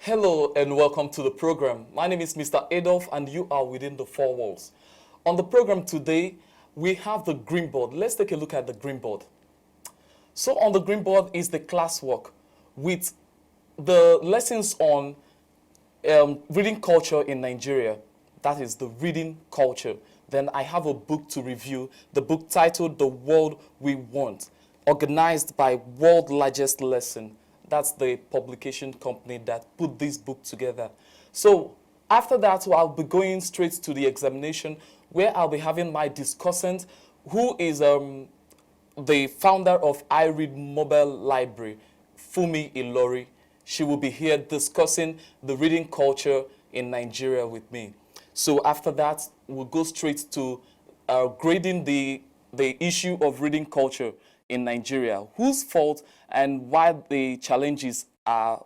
Hello and welcome to the program. My name is Mr. Adolf and you are within the four walls. On the program today, we have the green board. Let's take a look at the green board. So on the green board is the classwork with the lessons on reading culture in Nigeria. That is the reading culture. Then I have a book to review, the book titled The World We Want, organized by World Largest Lesson. That's the publication company that put this book together. So after that, I'll be going straight to the examination where I'll be having my discussant, who is the founder of I Read Mobile Library, Fumi Ilori. She will be here discussing the reading culture in Nigeria with me. So after that, we'll go straight to grading the issue of reading culture in Nigeria. Whose fault and why the challenges are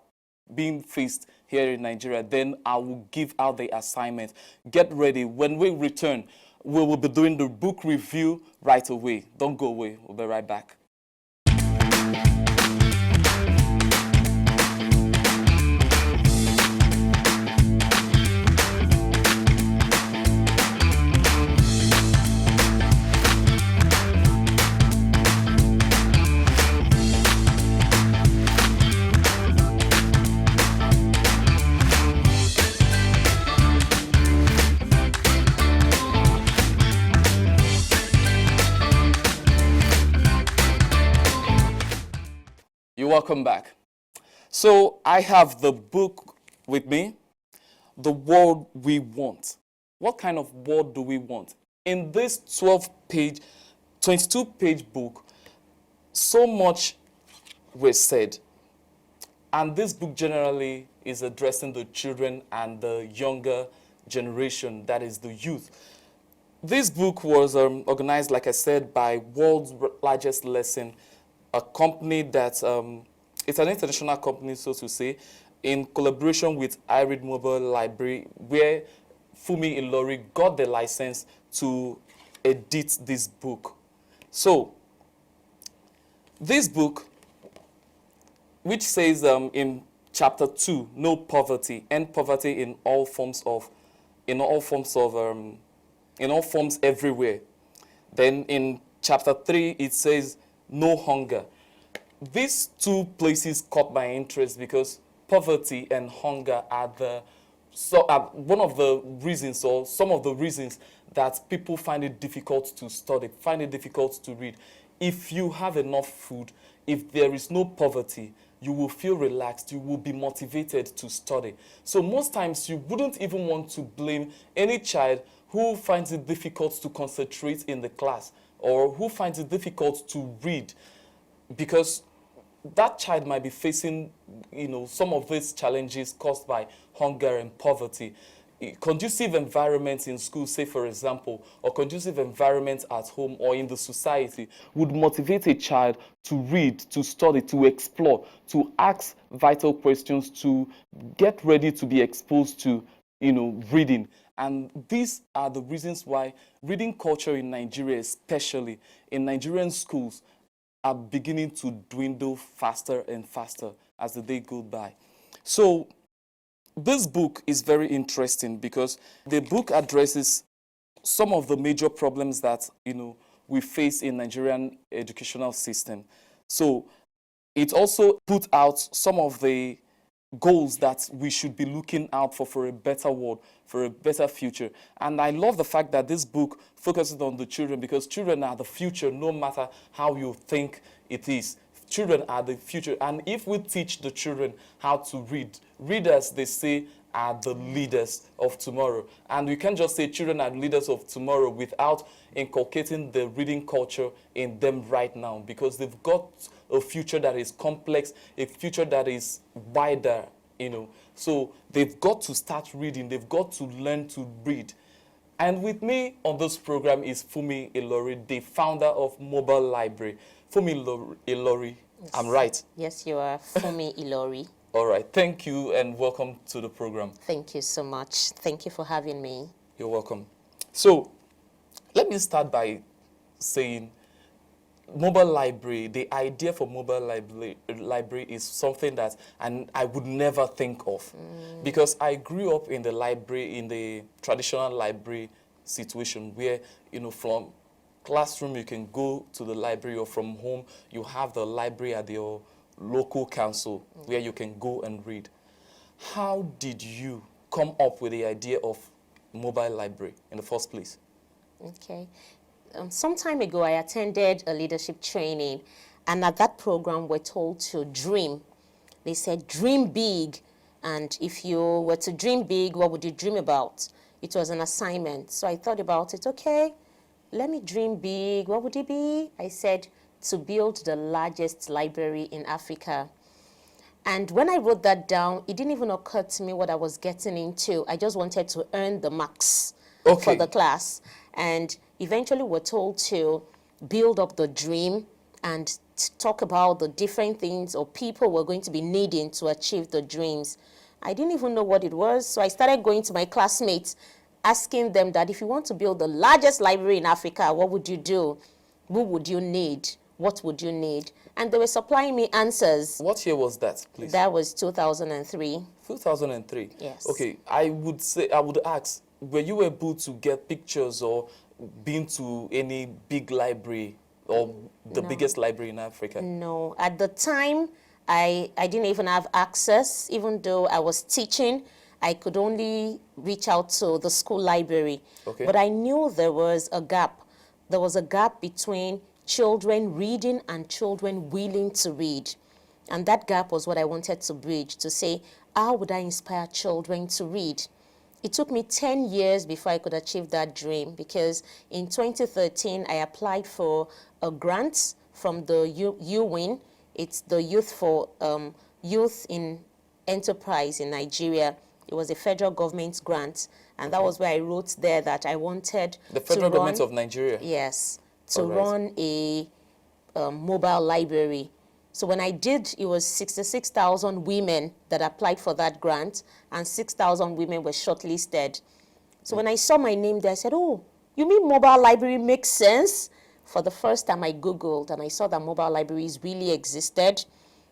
being faced here in Nigeria. Then I will give out the assignment. Get ready. When we return, we will be doing the book review right away. Don't go away. We'll be right back. Welcome back. So I have the book with me, The World We Want. What kind of world do we want? In this 22-page book, so much was said. And this book generally is addressing the children and the younger generation, that is the youth. This book was organized, like I said, by World's Largest Lesson, a company that, it's an international company, so to say, in collaboration with I Read Mobile Library, where Fumi Ilori got the license to edit this book. So, this book, which says in chapter 2, no poverty, end poverty in all forms everywhere. Then in chapter 3, it says no hunger. These two places caught my interest because poverty and hunger are one of the reasons, or some of the reasons, that people find it difficult to study, find it difficult to read. If you have enough food, if there is no poverty, you will feel relaxed, you will be motivated to study. So most times you wouldn't even want to blame any child who finds it difficult to concentrate in the class or who finds it difficult to read, because that child might be facing, some of these challenges caused by hunger and poverty. Conducive environments in school, say for example, or conducive environments at home or in the society would motivate a child to read, to study, to explore, to ask vital questions, to get ready to be exposed to, reading. And these are the reasons why reading culture in Nigeria, especially in Nigerian schools, are beginning to dwindle faster and faster as the day goes by. So this book is very interesting because the book addresses some of the major problems that we face in Nigerian educational system. So it also put out some of the goals that we should be looking out for a better world, for a better future. And I love the fact that this book focuses on the children, because children are the future, no matter how you think it is. Children are the future. And if we teach the children how to read, readers, they say, are the leaders of tomorrow. And we can't just say children are leaders of tomorrow without inculcating the reading culture in them right now, because they've got a future that is complex, a future that is wider, So they've got to start reading. They've got to learn to read. And with me on this program is Fumi Ilori, the founder of Mobile Library. Fumi Ilori, yes. I'm right? Yes, you are Fumi Ilori. All right. Thank you and welcome to the program. Thank you so much. Thank you for having me. You're welcome. So let me start by saying mobile library, the idea for mobile library is something that I would never think of, because I grew up in the library, in the traditional library situation where, from classroom you can go to the library, or from home you have the library at your local council where you can go and read. How did you come up with the idea of mobile library in the first place? Okay. Some time ago, I attended a leadership training, and at that program, we're told to dream. They said, dream big, and if you were to dream big, what would you dream about? It was an assignment. So I thought about it. Okay, let me dream big. What would it be? I said, to build the largest library in Africa. And when I wrote that down, it didn't even occur to me what I was getting into. I just wanted to earn the marks for the class. And eventually we're told to build up the dream and talk about the different things or people we're going to be needing to achieve the dreams. I didn't even know what it was, so I started going to my classmates, asking them that if you want to build the largest library in Africa, what would you do? Who would you need? What would you need? And they were supplying me answers. What year was that, please? That was 2003. 2003? Yes. Okay, I would ask, were you able to get pictures or been to any big library or the biggest library in Africa? No. At the time, I didn't even have access. Even though I was teaching, I could only reach out to the school library. Okay. But I knew there was a gap. There was a gap between children reading and children willing to read. And that gap was what I wanted to bridge, to say, how would I inspire children to read? It took me 10 years before I could achieve that dream, because in 2013, I applied for a grant from the UWIN. It's the Youth in Enterprise in Nigeria. It was a federal government grant, and that was where I wrote there that I wanted the federal government of Nigeria? Yes, to run a mobile library. So when I did, it was 66,000 women that applied for that grant, and 6,000 women were shortlisted. So when I saw my name there, I said, oh, you mean mobile library makes sense? For the first time, I Googled, and I saw that mobile libraries really existed,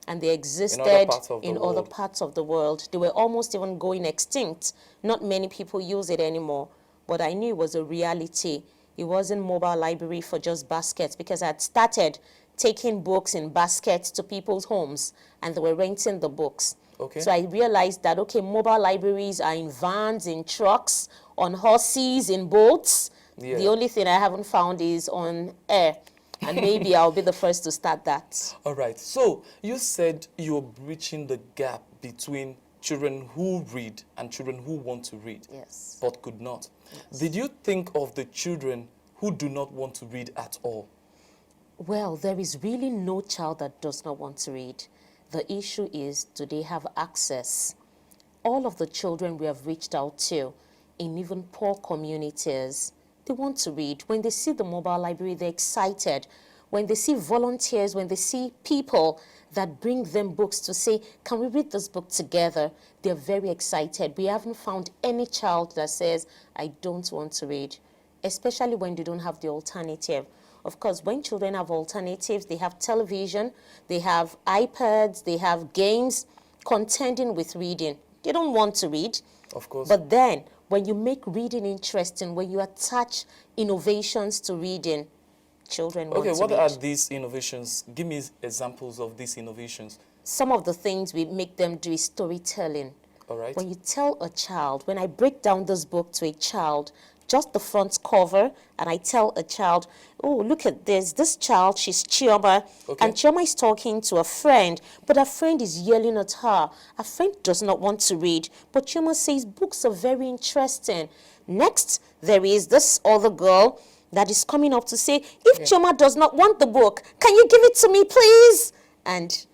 and they existed in other parts of the world. They were almost even going extinct. Not many people use it anymore, but I knew it was a reality. It wasn't mobile library for just baskets, because I had started taking books in baskets to people's homes, and they were renting the books. Okay. So I realized that, okay, mobile libraries are in vans, in trucks, on horses, in boats. Yeah. The only thing I haven't found is on air, and maybe I'll be the first to start that. All right. So you said you're bridging the gap between children who read and children who want to read, yes, but could not. Yes. Did you think of the children who do not want to read at all? Well, there is really no child that does not want to read. The issue is, do they have access? All of the children we have reached out to, in even poor communities, they want to read. When they see the mobile library, they're excited. When they see volunteers, when they see people that bring them books to say, can we read this book together? They're very excited. We haven't found any child that says, I don't want to read, especially when they don't have the alternative. Of course, when children have alternatives, they have television, they have iPads, they have games contending with reading. They don't want to read. Of course. But then, when you make reading interesting, when you attach innovations to reading, children want to read. Okay, what are these innovations? Give me examples of these innovations. Some of the things we make them do is storytelling. All right. When you tell a child, when I break down this book to a child, just the front cover, and I tell a child, oh, look at this. This child, she's Chioma, and Chioma is talking to a friend, but her friend is yelling at her. Her friend does not want to read, but Chioma says books are very interesting. Next, there is this other girl that is coming up to say, if Chioma does not want the book, can you give it to me, please? And,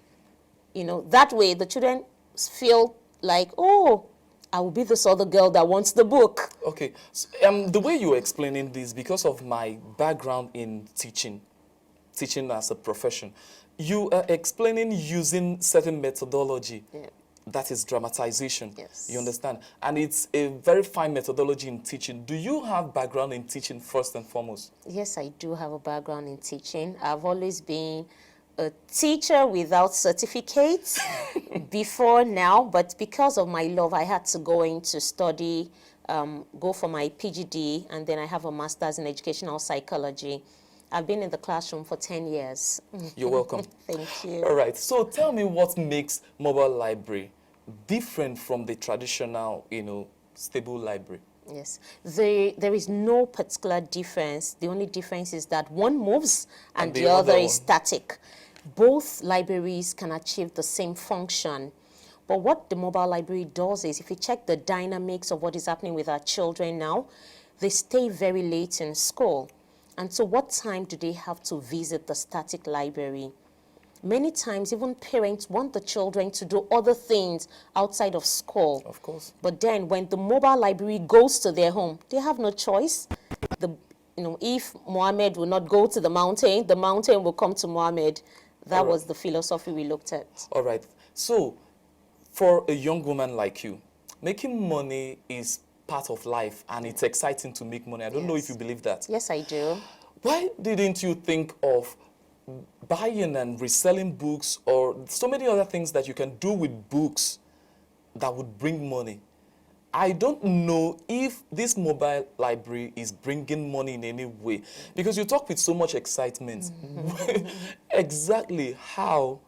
you know, that way the children feel like, oh, I will be this other girl that wants the book. Okay. So, the way you're explaining this, because of my background in teaching as a profession, you are explaining using certain methodology. Yeah. that is dramatization. Yes. You understand? And it's a very fine methodology in teaching. Do you have background in teaching first and foremost? Yes, I do have a background in teaching. I've always been a teacher without certificates before now, but because of my love, I had to go in to study, go for my PGD, and then I have a master's in educational psychology. I've been in the classroom for 10 years. You're welcome. Thank you. All right. So tell me what makes mobile library different from the traditional, stable library. Yes, there is no particular difference. The only difference is that one moves and the other is static. Both libraries can achieve the same function. But what the mobile library does is, if you check the dynamics of what is happening with our children now, they stay very late in school. And so what time do they have to visit the static library? Many times, even parents want the children to do other things outside of school. Of course. But then when the mobile library goes to their home, they have no choice. If Mohammed will not go to the mountain will come to Mohammed. That was the philosophy we looked at. All right. So for a young woman like you, making money is part of life, and it's exciting to make money. I don't know if you believe that. Yes, I do. Why didn't you think of buying and reselling books or so many other things that you can do with books that would bring money? I don't know if this mobile library is bringing money in any way, because you talk with so much excitement. Exactly how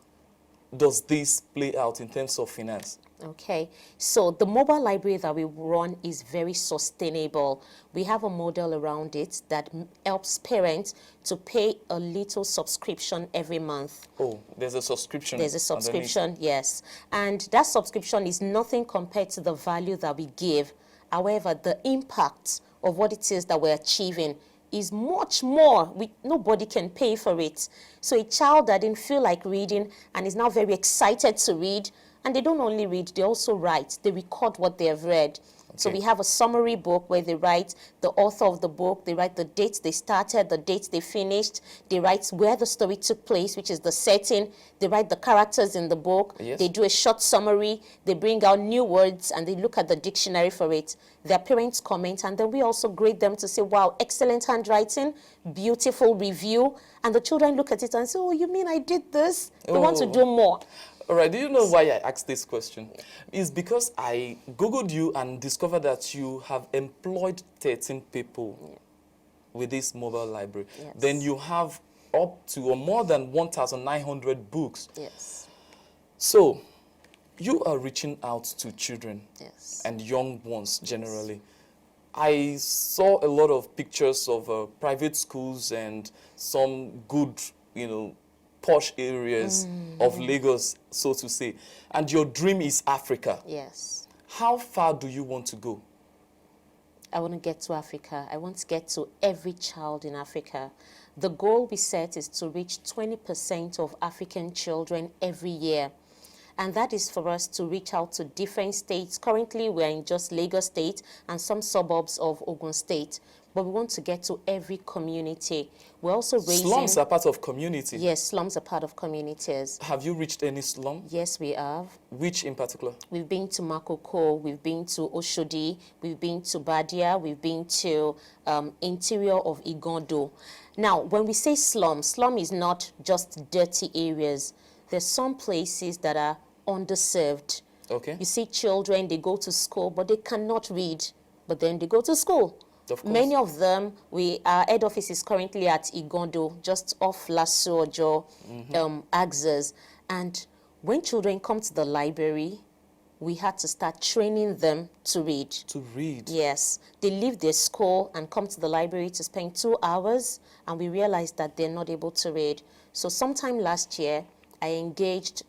does this play out in terms of finance? Okay, so the mobile library that we run is very sustainable. We have a model around it that helps parents to pay a little subscription every month. Oh, there's a subscription. There's a subscription, yes. And that subscription is nothing compared to the value that we give. However, the impact of what it is that we're achieving is much more. Nobody can pay for it. So a child that didn't feel like reading and is now very excited to read, and they don't only read, they also write. They record what they have read. So we have a summary book where they write the author of the book, they write the dates they started, the dates they finished, they write where the story took place, which is the setting, they write the characters in the book, they do a short summary, they bring out new words, and they look at the dictionary for it. Their parents comment, and then we also grade them to say, wow, excellent handwriting, beautiful review, and the children look at it and say, oh, you mean I did this? They want to do more. All right, do you know why I asked this question? It's because I Googled you and discovered that you have employed 13 people with this mobile library. Yes. Then you have up to or more than 1,900 books. Yes. So you are reaching out to children Yes. and young ones generally. I saw a lot of pictures of private schools and some good, posh areas of Lagos, so to say. And your dream is Africa. Yes. How far do you want to go? I want to get to Africa. I want to get to every child in Africa. The goal we set is to reach 20% of African children every year. And that is for us to reach out to different states. Currently, we're in just Lagos State and some suburbs of Ogun State. But we want to get to every community. We're also raising... Slums are part of community. Yes, slums are part of communities. Have you reached any slum? Yes, we have. Which in particular? We've been to Makoko, we've been to Oshodi, we've been to Badia, we've been to interior of Igondo. Now, when we say slum is not just dirty areas. There's some places that are underserved. Okay. You see children, they go to school, but they cannot read, but then they go to school. Of course. Many of them, our head office is currently at Igondo, just off Lasso Ojo, Axes. And when children come to the library, we had to start training them to read. To read? Yes. They leave their school and come to the library to spend 2 hours, and we realized that they're not able to read. So sometime last year, I engaged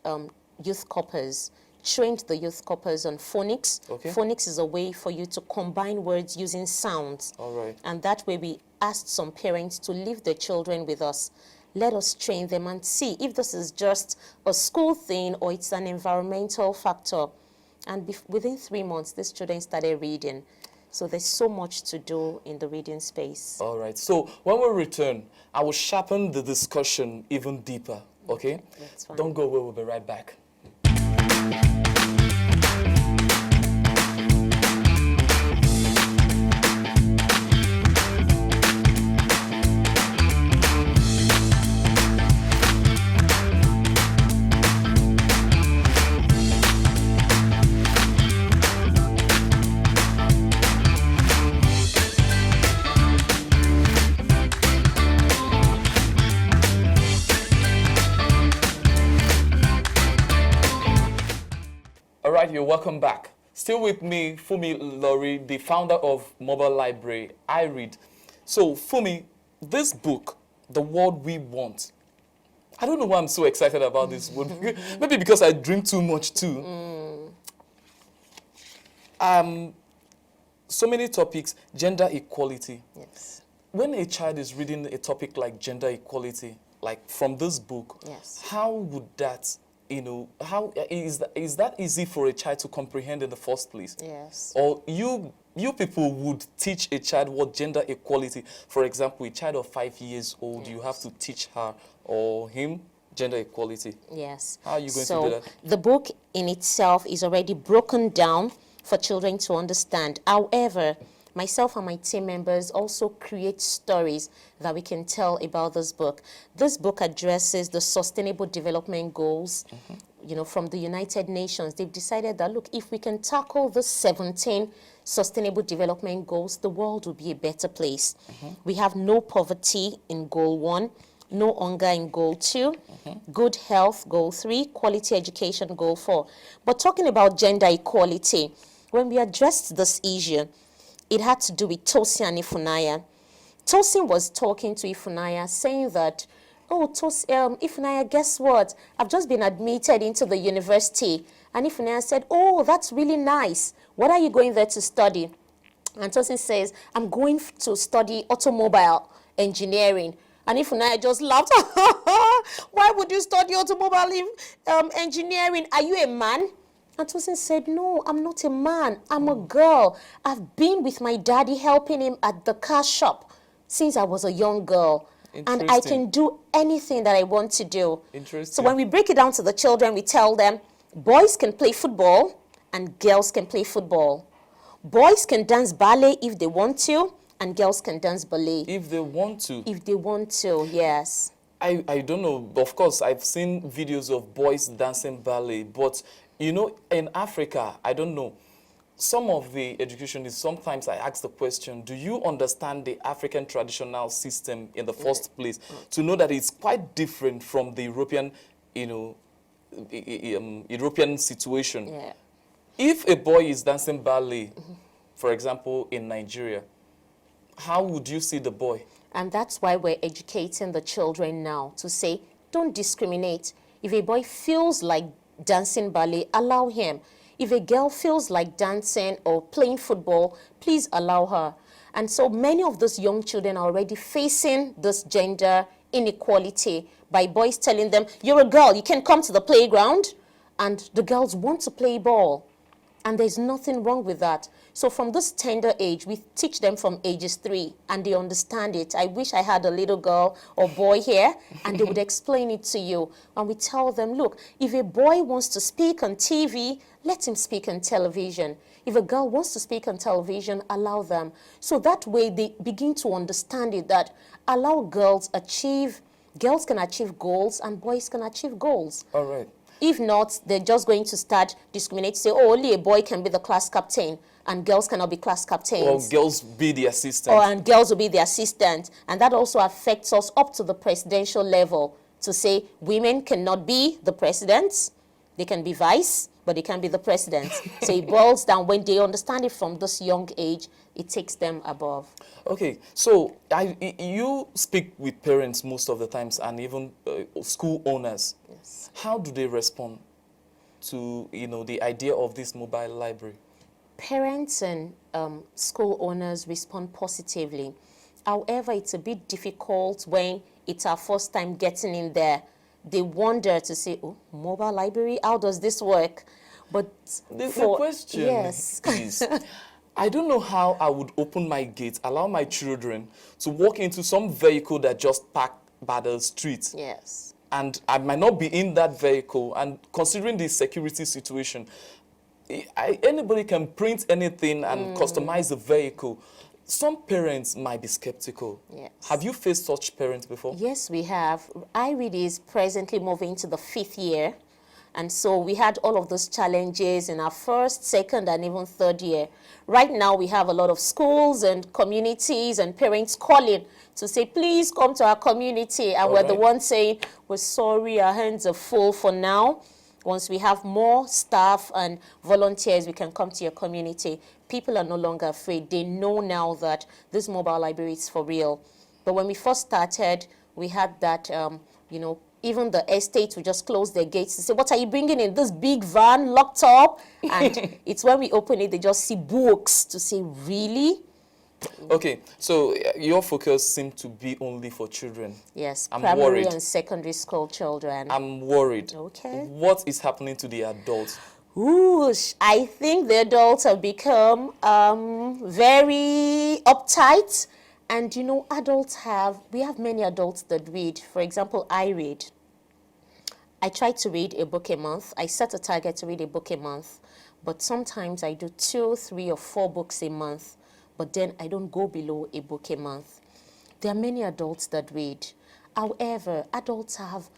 youth corpers, trained the youth corpers on phonics. Okay. Phonics is a way for you to combine words using sounds. All right. And that way we asked some parents to leave their children with us. Let us train them and see if this is just a school thing or it's an environmental factor. And within 3 months, these children started reading. So there's so much to do in the reading space. All right. So when we return, I will sharpen the discussion even deeper. Okay? That's fine. Don't go away. We'll be right back. All right, you're welcome back. Still with me, Fumi Lori, the founder of Mobile Library, I Read. So, Fumi, this book, The World We Want, I don't know why I'm so excited about this book. Maybe because I drink too much too. So many topics, gender equality. Yes. When a child is reading a topic like gender equality, like from this book, Yes. how would that, how is that easy for a child to comprehend in the first place? Yes. Or you people would teach a child what gender equality, for example, a child of 5 years old, you have to teach her or him gender equality. Yes. How are you going so to do that? The book in itself is already broken down for children to understand. However, myself and my team members also create stories that we can tell about this book. This book addresses the Sustainable Development Goals, from the United Nations. They've decided that, look, if we can tackle the 17 Sustainable Development Goals, the world will be a better place. We have no poverty in Goal 1, no hunger in Goal 2, good health, Goal 3, quality education, Goal 4. But talking about gender equality, when we addressed this issue, it had to do with Tosin and Ifunanya. Tosin was talking to Ifunanya saying that, oh, Ifunanya, guess what? I've just been admitted into the university. And Ifunanya said, oh, that's really nice. What are you going there to study? And Tosin says, I'm going to study automobile engineering. And Ifunanya just laughed. Why would you study automobile engineering? Are you a man? And Tosin said, no, I'm not a man. I'm a girl. I've been with my daddy helping him at the car shop since I was a young girl. And I can do anything that I want to do. Interesting. So when we break it down to the children, we tell them, boys can play football and girls can play football. Boys can dance ballet if they want to, and girls can dance ballet. If they want to. If they want to, yes. I don't know. Of course, I've seen videos of boys dancing ballet, but in Africa, I don't know. Some of the education is sometimes I ask the question, do you understand the African traditional system in the first place? To know that it's quite different from the European, European situation. Yeah. If a boy is dancing ballet, for example, in Nigeria, how would you see the boy? And that's why we're educating the children now to say, don't discriminate. If a boy feels like dancing ballet, allow him. If a girl feels like dancing or playing football, please allow her. And so many of those young children are already facing this gender inequality by boys telling them, you're a girl, you can come to the playground. And the girls want to play ball. And there's nothing wrong with that. So from this tender age, we teach them from ages 3, and they understand it. I wish I had a little girl or boy here, and they would explain it to you. And we tell them, look, if a boy wants to speak on TV, let him speak on television. If a girl wants to speak on television, allow them. So that way they begin to understand it, that allow girls can achieve goals and boys can achieve goals. All right. If not, they're just going to start discriminating, say, oh, only a boy can be the class captain and girls cannot be class captains. Or girls be the assistant. And girls will be the assistant. And that also affects us up to the presidential level to say women cannot be the presidents. They can be vice, but they can't be the president. So it boils down, when they understand it from this young age, it takes them above. Okay, so you speak with parents most of the times and even school owners. Yes. How do they respond to the idea of this mobile library? Parents and school owners respond positively. However, it's a bit difficult when it's our first time getting in there. They wonder to say, oh, mobile library, how does this work? But the question is, I don't know how I would open my gate, allow my children to walk into some vehicle that just parked by the street. Yes. and I might not be in that vehicle, and considering the security situation, anybody can print anything and customize the vehicle. Some parents might be skeptical. Yes. Have you faced such parents before? Yes, we have. iRead is presently moving to the 5th year. And so we had all of those challenges in our first, second, and even third year. Right now, we have a lot of schools and communities and parents calling to say, please come to our community. And we're the ones saying, we're sorry, our hands are full for now. Once we have more staff and volunteers, we can come to your community. People are no longer afraid. They know now that this mobile library is for real. But when we first started, we had that, even the estates would just close their gates to say, what are you bringing in this big van locked up? And it's when we open it, they just see books to say, really? Okay, so your focus seems to be only for children. Yes, I'm primary worried. and secondary school children. I'm worried. Okay. What is happening to the adults? Ooh, I think the adults have become very uptight. And we have many adults that read. For example, I read. I try to read a book a month. I set a target to read a book a month. But sometimes I do 2, 3, or 4 books a month. But then I don't go below a book a month. There are many adults that read. However, adults have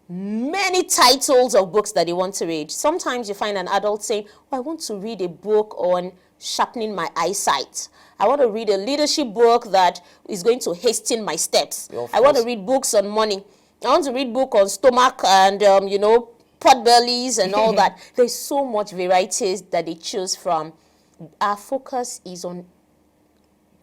many titles of books that they want to read. Sometimes you find an adult saying, I want to read a book on sharpening my eyesight. I want to read a leadership book that is going to hasten my steps. I want to read books on money. I want to read book on stomach and, pot bellies and all that. There's so much varieties that they choose from. Our focus is on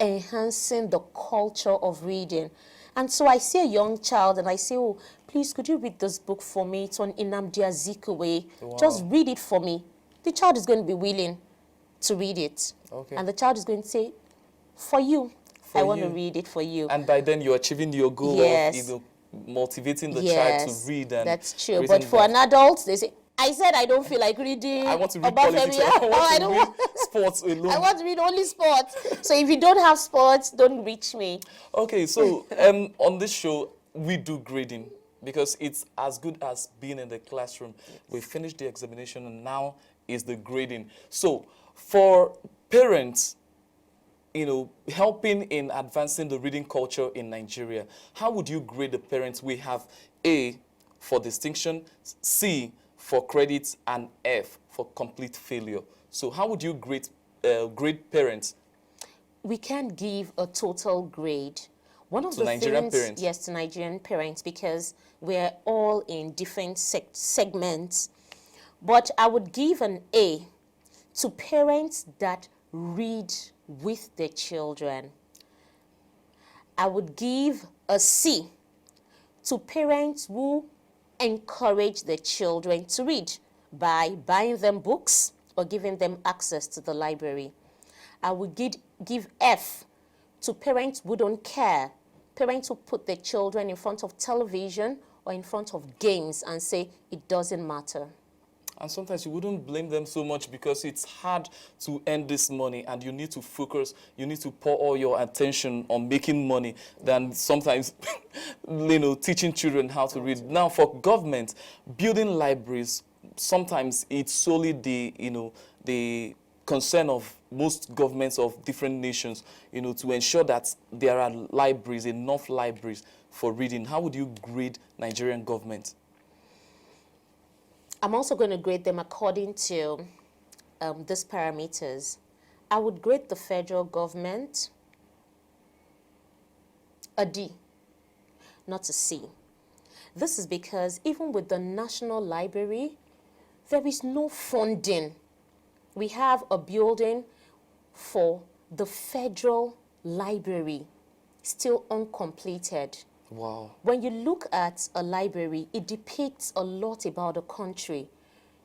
enhancing the culture of reading. And so I see a young child and I say, oh, please, could you read this book for me? It's on Nnamdi Azikiwe. Wow. Just read it for me. The child is going to be willing to read it. Okay. And the child is going to say, for you, I want to read it for you. And by then you're achieving your goal of motivating the child to read. And that's true. But for an adult, they say, I said I don't feel like reading. I want to read politics. I want to read sports alone. I want to read only sports. So if you don't have sports, don't reach me. Okay, so on this show, we do grading because it's as good as being in the classroom. We finished the examination and now is the grading. So for parents, helping in advancing the reading culture in Nigeria, how would you grade the parents? We have A for distinction, C for credit, and F for complete failure. So how would you grade parents? We can't give a total grade. One of to the Nigerian things, parents? Yes, to Nigerian parents, because we're all in different segments. But I would give an A to parents that read with their children. I would give a C to parents who encourage their children to read by buying them books or giving them access to the library. I would give F to parents who don't care, parents who put their children in front of television or in front of games and say it doesn't matter. And sometimes you wouldn't blame them so much because it's hard to earn this money and you need to focus, you need to pour all your attention on making money than sometimes, teaching children how to read. Now, for government, building libraries, sometimes it's solely the concern of most governments of different nations, to ensure that there are libraries, enough libraries for reading. How would you grade Nigerian government? I'm also going to grade them according to these parameters. I would grade the federal government a D, not a C. This is because even with the National Library, there is no funding. We have a building for the Federal Library still uncompleted. Wow. When you look at a library, it depicts a lot about a country.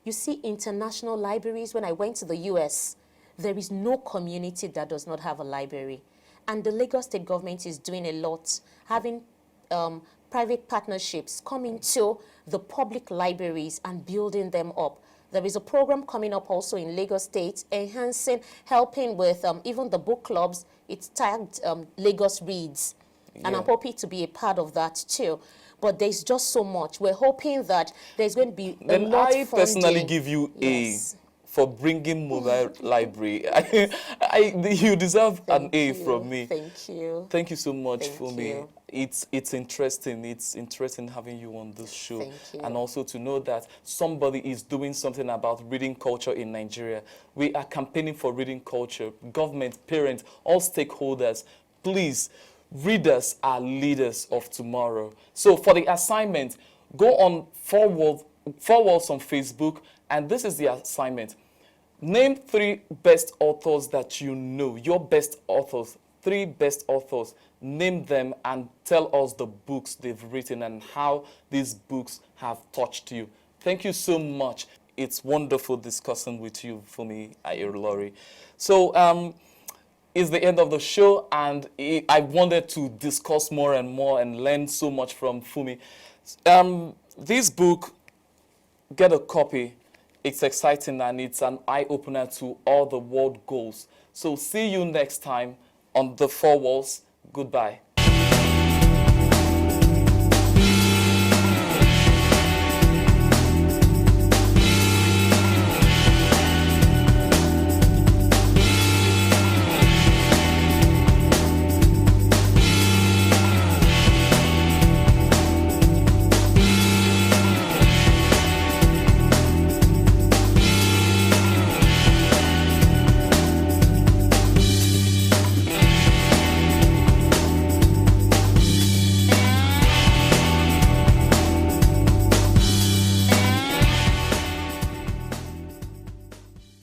You see international libraries. When I went to the US, there is no community that does not have a library. And the Lagos State government is doing a lot, having private partnerships coming to the public libraries and building them up. There is a program coming up also in Lagos State, enhancing, helping with even the book clubs. It's tagged Lagos Reads. Yeah. And I'm happy to be a part of that too. but there's just so much. We're hoping that there's going to be a Then lot I personally funding. give you Yes. A for bringing mobile library. You deserve an Thank A you. from me. Thank you. Thank you so much, Thank Fumi. you. It's interesting. It's interesting having you on this show. Thank you. And also to know that somebody is doing something about reading culture in Nigeria. We are campaigning for reading culture. Government, parents, all stakeholders, please, readers are leaders of tomorrow. So for the assignment, go on Forward on Facebook, and this is the assignment. Name 3 best authors that you know, your best authors, 3 best authors. Name them and tell us the books they've written and how these books have touched you. Thank you so much. It's wonderful discussing with you, Fumi Ayerolori. So, it's the end of the show, and I wanted to discuss more and more and learn so much from Fumi. This book, get a copy. It's exciting and it's an eye-opener to all the world goals. So see you next time on The Four Walls. Goodbye.